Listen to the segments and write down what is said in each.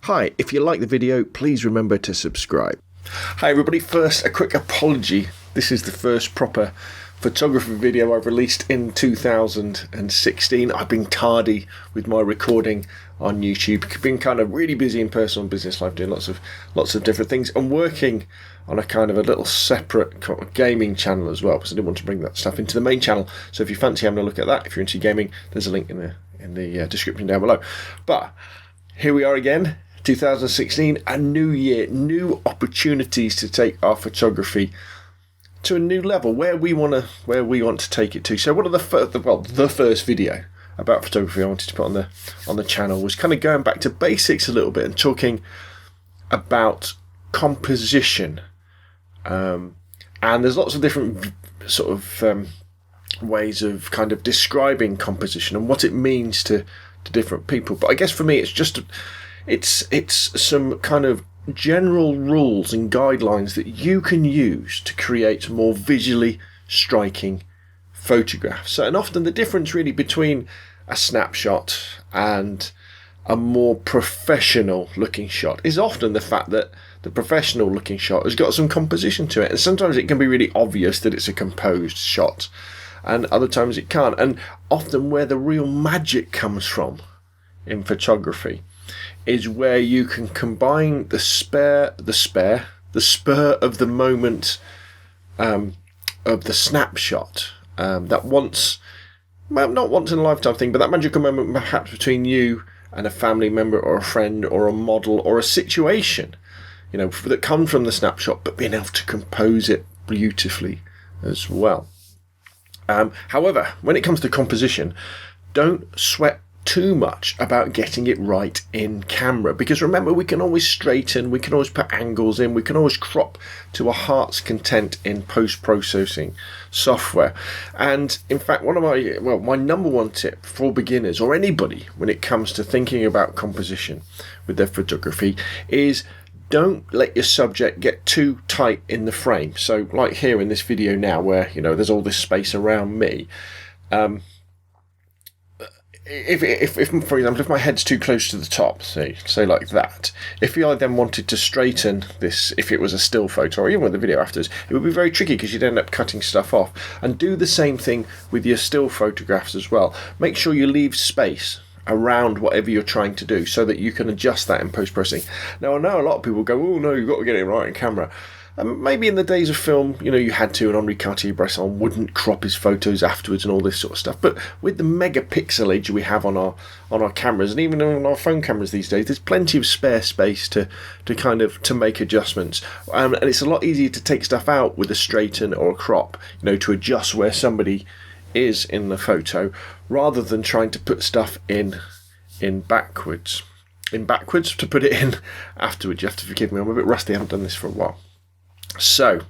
Hi, if you like the video, please remember to subscribe. Hi everybody, first a quick apology. This is the first proper photography video I've released in 2016. I've been tardy with my recording on YouTube. Been kind of really busy in personal and business life, doing lots of different things, and working on a kind of a little separate gaming channel as well, because I didn't want to bring that stuff into the main channel. So if you fancy having a look at that, if you're into gaming, there's a link in the description down below. But here we are again, 2016, a new year, new opportunities to take our photography to a new level, where we want to take it to. So one of the first video about photography I wanted to put on the channel was kind of going back to basics a little bit and talking about composition. And there's lots of different sort of ways of kind of describing composition and what it means to different people. But I guess for me, it's some kind of general rules and guidelines that you can use to create more visually striking photographs. And often the difference really between a snapshot and a more professional looking shot is often the fact that the professional looking shot has got some composition to it, and sometimes it can be really obvious that it's a composed shot, and other times it can't. And often where the real magic comes from in photography is where you can combine the spur of the moment of the snapshot, that not once in a lifetime thing, but that magical moment perhaps between you and a family member or a friend or a model or a situation, that comes from the snapshot, but being able to compose it beautifully as well. However, when it comes to composition, don't sweat too much about getting it right in camera, because remember, we can always straighten, we can always put angles in, we can always crop to a heart's content in post-processing software. And in fact, my number one tip for beginners or anybody when it comes to thinking about composition with their photography is don't let your subject get too tight in the frame. So like here in this video now, where there's all this space around me, if for example, if my head's too close to the top, say like that, if I then wanted to straighten this, if it was a still photo or even with the video afterwards, it would be very tricky because you'd end up cutting stuff off. And do the same thing with your still photographs as well. Make sure you leave space around whatever you're trying to do so that you can adjust that in post-processing. Now, I know a lot of people go, oh no, you've got to get it right in camera. Maybe in the days of film, you had to, and Henri Cartier-Bresson wouldn't crop his photos afterwards and all this sort of stuff. But with the megapixelage we have on our cameras, and even on our phone cameras these days, there's plenty of spare space to make adjustments. And it's a lot easier to take stuff out with a straighten or a crop, to adjust where somebody is in the photo, rather than trying to put stuff in backwards to put it in afterwards. You have to forgive me, I'm a bit rusty, I haven't done this for a while. So,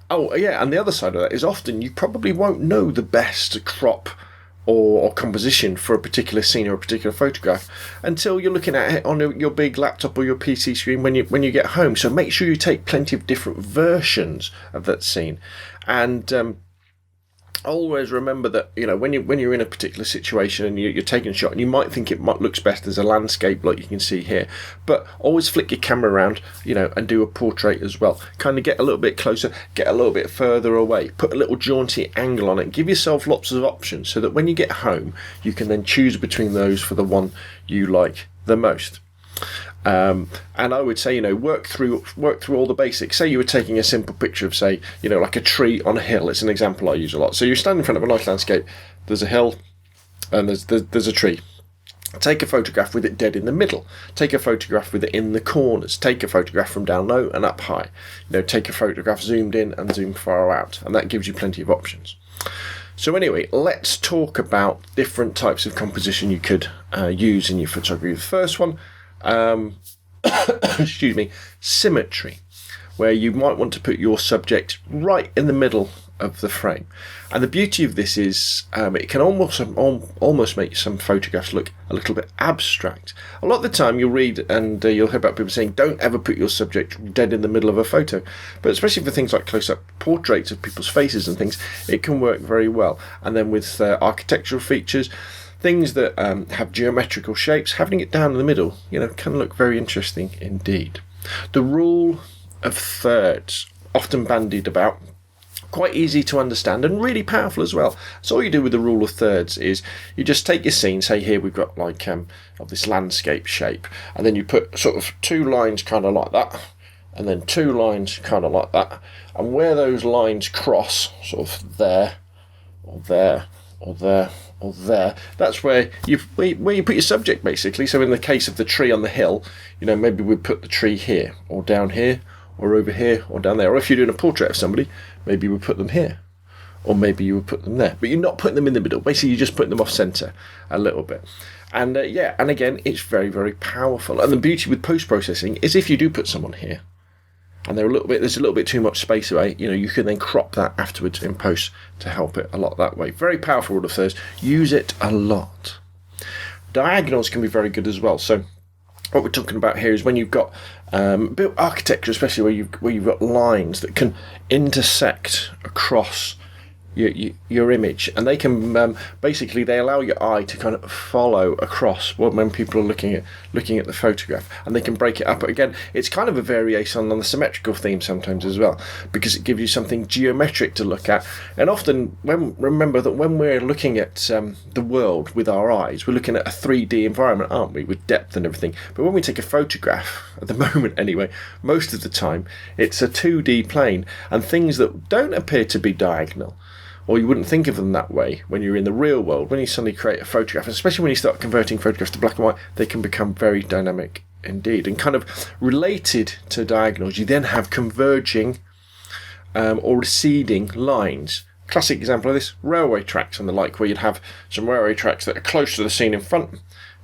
and the other side of that is often you probably won't know the best crop or composition for a particular scene or a particular photograph until you're looking at it on your big laptop or your PC screen when you get home. So make sure you take plenty of different versions of that scene, and always remember that when you're in a particular situation and you're taking a shot, and you might think it looks best as a landscape like you can see here, but always flick your camera around and do a portrait as well. Kind of get a little bit closer, get a little bit further away, put a little jaunty angle on it, give yourself lots of options so that when you get home you can then choose between those for the one you like the most. And I would say, work through all the basics. Say you were taking a simple picture of, say, like a tree on a hill. It's an example I use a lot. So you're standing in front of a nice landscape. There's a hill, and there's a tree. Take a photograph with it dead in the middle. Take a photograph with it in the corners. Take a photograph from down low and up high. Take a photograph zoomed in and zoomed far out, and that gives you plenty of options. So anyway, let's talk about different types of composition you could use in your photography. The first one, symmetry, where you might want to put your subject right in the middle of the frame. And the beauty of this is it can almost make some photographs look a little bit abstract. A lot of the time you'll read and you'll hear about people saying don't ever put your subject dead in the middle of a photo, but especially for things like close-up portraits of people's faces and things, it can work very well. And then with architectural features, things that have geometrical shapes, having it down in the middle, can look very interesting indeed. The rule of thirds, often bandied about, quite easy to understand and really powerful as well. So all you do with the rule of thirds is you just take your scene, say here we've got like of this landscape shape, and then you put sort of 2 lines kind of like that, and then 2 lines kind of like that, and where those lines cross, sort of there, or there, or there, or there, that's where you put your subject basically. So in the case of the tree on the hill, maybe we put the tree here, or down here, or over here, or down there. Or if you're doing a portrait of somebody, maybe you would put them here, or maybe you would put them there. But you're not putting them in the middle. Basically, you're just putting them off centre a little bit. And and again, it's very, very powerful. And the beauty with post-processing is if you do put someone here, and there's a little bit too much space away, you can then crop that afterwards in post to help it a lot that way. Very powerful rule of thirds. Use it a lot. Diagonals can be very good as well. So what we're talking about here is when you've got built architecture, especially where you've got lines that can intersect across your image, and they can basically they allow your eye to kind of follow across when people are looking at the photograph, and they can break it up. But again, it's kind of a variation on the symmetrical theme sometimes as well, because it gives you something geometric to look at. And often remember that when we're looking at the world with our eyes, we're looking at a 3D environment, aren't we, with depth and everything. But when we take a photograph, at the moment anyway, most of the time it's a 2D plane, and things that don't appear to be diagonal, or you wouldn't think of them that way when you're in the real world, when you suddenly create a photograph, especially when you start converting photographs to black and white, they can become very dynamic indeed. And kind of related to diagonals, you then have converging or receding lines. Classic example of this, railway tracks and the like, where you'd have some railway tracks that are close to the scene in front,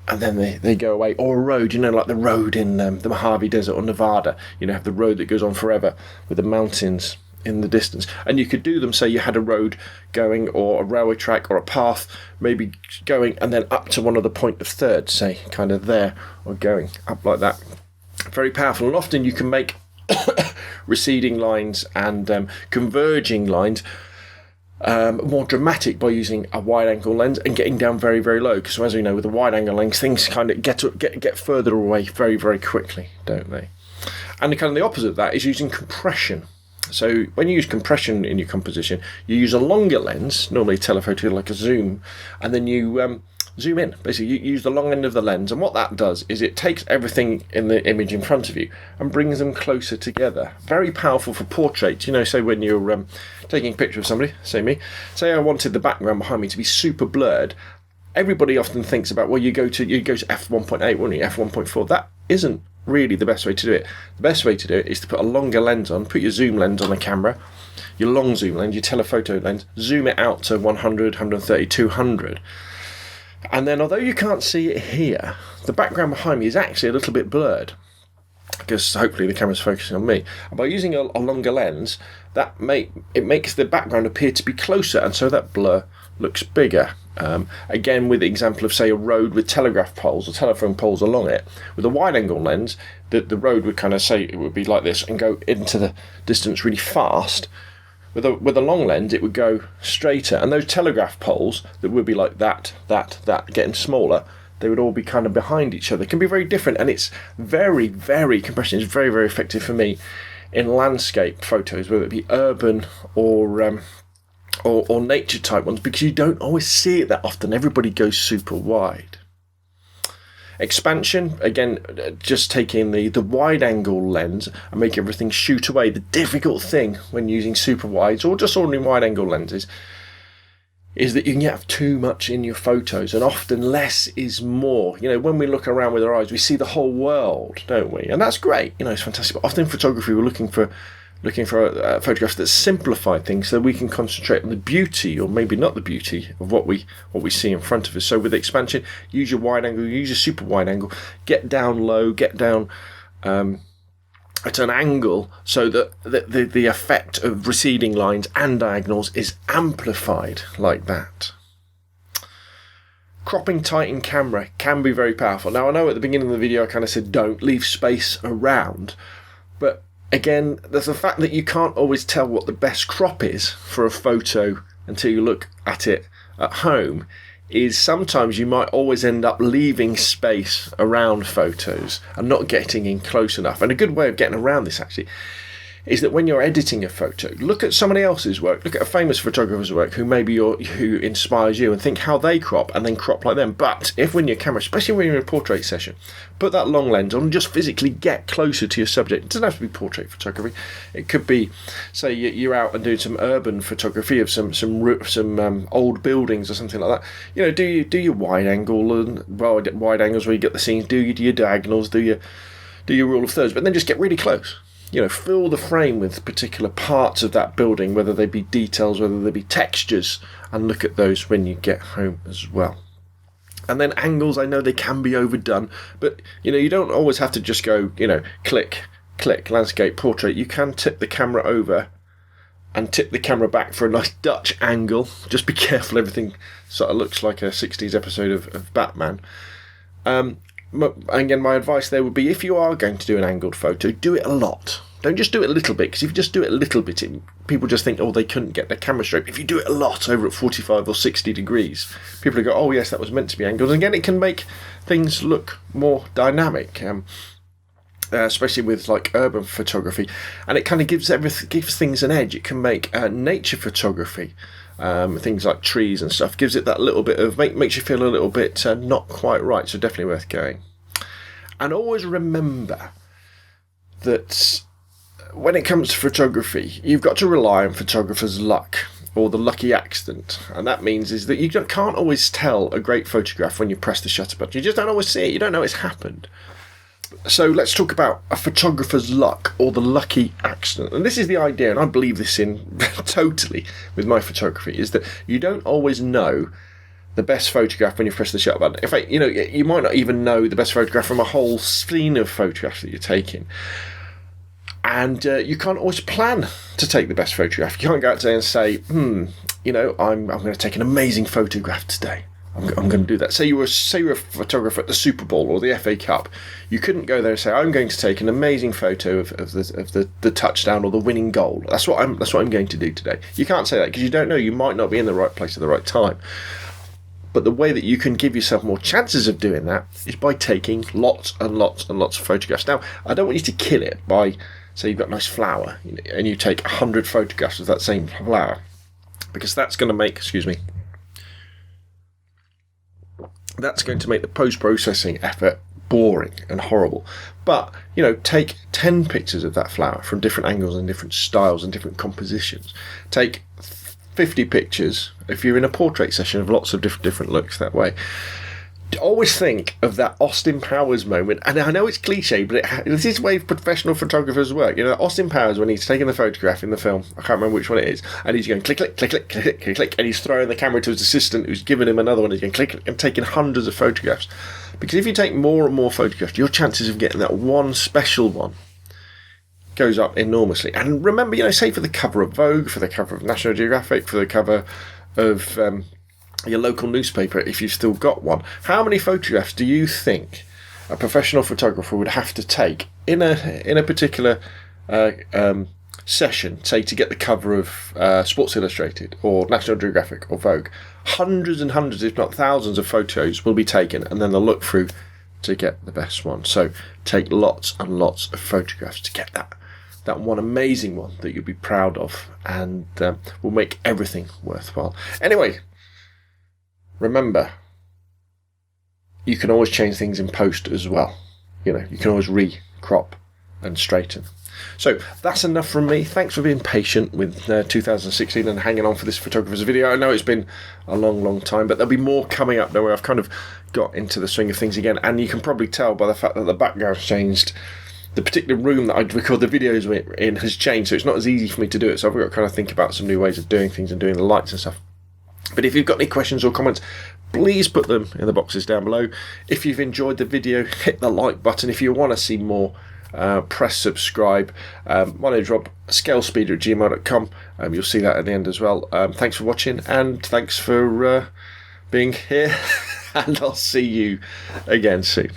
and then they go away. Or a road, like the road in the Mojave Desert or Nevada, have the road that goes on forever with the mountains in the distance. And you could do them, say you had a road going, or a railway track, or a path maybe going, and then up to one of the point of thirds, say kind of there, or going up like that. Very powerful. And often you can make receding lines and converging lines more dramatic by using a wide angle lens and getting down very, very low, because as we know, with a wide angle lens, things kind of get further away very, very quickly, don't they? And the kind of the opposite of that is using compression. So when you use compression in your composition, you use a longer lens, normally telephoto like a zoom, and then you zoom in. Basically, you use the long end of the lens, and what that does is it takes everything in the image in front of you and brings them closer together. Very powerful for portraits. Say when you're taking a picture of somebody, say me, say I wanted the background behind me to be super blurred. Everybody often thinks about, well, you go to f1.8, wouldn't you? f1.4. That isn't really the best way to do it. The best way to do it is to put a longer lens on, put your zoom lens on the camera, your long zoom lens, your telephoto lens, zoom it out to 100, 130, 200. And then although you can't see it here, the background behind me is actually a little bit blurred, because hopefully the camera's focusing on me. And by using a longer lens, it makes the background appear to be closer, and so that blur looks bigger. Again, with the example of, say, a road with telegraph poles or telephone poles along it, with a wide angle lens, the road would kind of say it would be like this and go into the distance really fast. With a long lens, it would go straighter, and those telegraph poles that would be like that, getting smaller, they would all be kind of behind each other. It can be very different, and it's very, very, compression is very, very effective for me in landscape photos, whether it be urban or nature type ones, because you don't always see it that often. Everybody goes super wide. Expansion, again, just taking the wide angle lens and making everything shoot away. The difficult thing when using super wides or just ordinary wide angle lenses is that you can have too much in your photos, and often less is more. When we look around with our eyes, we see the whole world, don't we? And that's great, it's fantastic. But often in photography, we're looking for photographs that simplify things so we can concentrate on the beauty, or maybe not the beauty, of what we see in front of us. So with expansion, use your wide angle, use your super wide angle, get down low, get down at an angle so that the effect of receding lines and diagonals is amplified like that. Cropping tight in camera can be very powerful. Now, I know at the beginning of the video I kind of said don't leave space around, but again, there's the fact that you can't always tell what the best crop is for a photo until you look at it at home is sometimes you might always end up leaving space around photos and not getting in close enough. And a good way of getting around this actually is that when you're editing a photo, look at somebody else's work, look at a famous photographer's work who inspires you, and think how they crop, and then crop like them. But if when your camera, especially when you're in a portrait session, put that long lens on and just physically get closer to your subject. It doesn't have to be portrait photography. It could be, say, you're out and doing some urban photography of some old buildings or something like that. You know, do your wide angle and wide angles where you get the scenes. Do your diagonals. Do your rule of thirds. But then just get really close. You know, fill the frame with particular parts of that building, whether they be details, whether they be textures, and look at those when you get home as well. And then angles, I know they can be overdone, but you know, you don't always have to just go, you know, click, landscape, portrait. You can tip the camera over and tip the camera back for a nice Dutch angle. Just be careful, everything sort of looks like a 60s episode of Batman. Again, my advice there would be, if you are going to do an angled photo, do it a lot. Don't just do it a little bit, because if you just do it a little bit, people just think, oh, they couldn't get their camera straight. If you do it a lot, over at 45 or 60 degrees, people will go, oh yes, that was meant to be angled. And again, it can make things look more dynamic, especially with like urban photography, and it kind of gives things an edge. It can make nature photography, things like trees and stuff, gives it that little bit of makes you feel a little bit not quite right. So definitely worth going. And always remember that when it comes to photography, you've got to rely on photographer's luck, or the lucky accident. And that means is that you can't always tell a great photograph when you press the shutter button. You just don't always see it. You don't know it's happened. So let's talk about a photographer's luck, or the lucky accident. And this is the idea, and I believe this in totally with my photography, is that you don't always know the best photograph when you press the shutter button. In fact, you know, you might not even know the best photograph from a whole scene of photographs that you're taking. And you can't always plan to take the best photograph. You can't go out today and say, you know, I'm going to take an amazing photograph today. I'm going to do that. Say you were a photographer at the Super Bowl or the FA Cup. You couldn't go there and say, I'm going to take an amazing photo of the touchdown or the winning goal. That's what I'm going to do today. You can't say that, because you don't know. You might not be in the right place at the right time. But the way that you can give yourself more chances of doing that is by taking lots and lots and lots of photographs. Now, I don't want you to kill it by, say you've got a nice flower, and you take 100 photographs of that same flower, because that's going to make, that's going to make the post-processing effort boring and horrible. But, you know, take 10 pictures of that flower from different angles and different styles and different compositions. Take 50 pictures if you're in a portrait session of lots of different looks that way. Always think of that Austin Powers moment, and I know it's cliche, but this is the way professional photographers work. You know, Austin Powers, when he's taking the photograph in the film, I can't remember which one it is, and he's going click, click, click, click, click, click, click, and he's throwing the camera to his assistant, who's giving him another one. He's going click, click, and taking hundreds of photographs. Because if you take more and more photographs, your chances of getting that one special one goes up enormously. And remember, you know, say for the cover of Vogue, for the cover of National Geographic, for the cover of your local newspaper, if you've still got one, how many photographs do you think a professional photographer would have to take in a particular session, say to get the cover of Sports Illustrated or National Geographic or Vogue? Hundreds and hundreds, if not thousands, of photos will be taken, and then they'll look through to get the best one. So take lots and lots of photographs to get that one amazing one that you'll be proud of, and will make everything worthwhile. Anyway, remember, you can always change things in post as well. You know, you can always re-crop and straighten. So that's enough from me. Thanks for being patient with 2016 and hanging on for this photographer's video. I know it's been a long time, but there'll be more coming up. Don't worry, I've kind of got into the swing of things again, and you can probably tell by the fact that the background's changed. The particular room that I record the videos in has changed, so it's not as easy for me to do it. So I've got to kind of think about some new ways of doing things and doing the lights and stuff. But if you've got any questions or comments, please put them in the boxes down below. If you've enjoyed the video, hit the like button. If you want to see more, press subscribe. My name's Rob, scalespeeder@gmail.com. You'll see that at the end as well. Thanks for watching, and thanks for being here, and I'll see you again soon.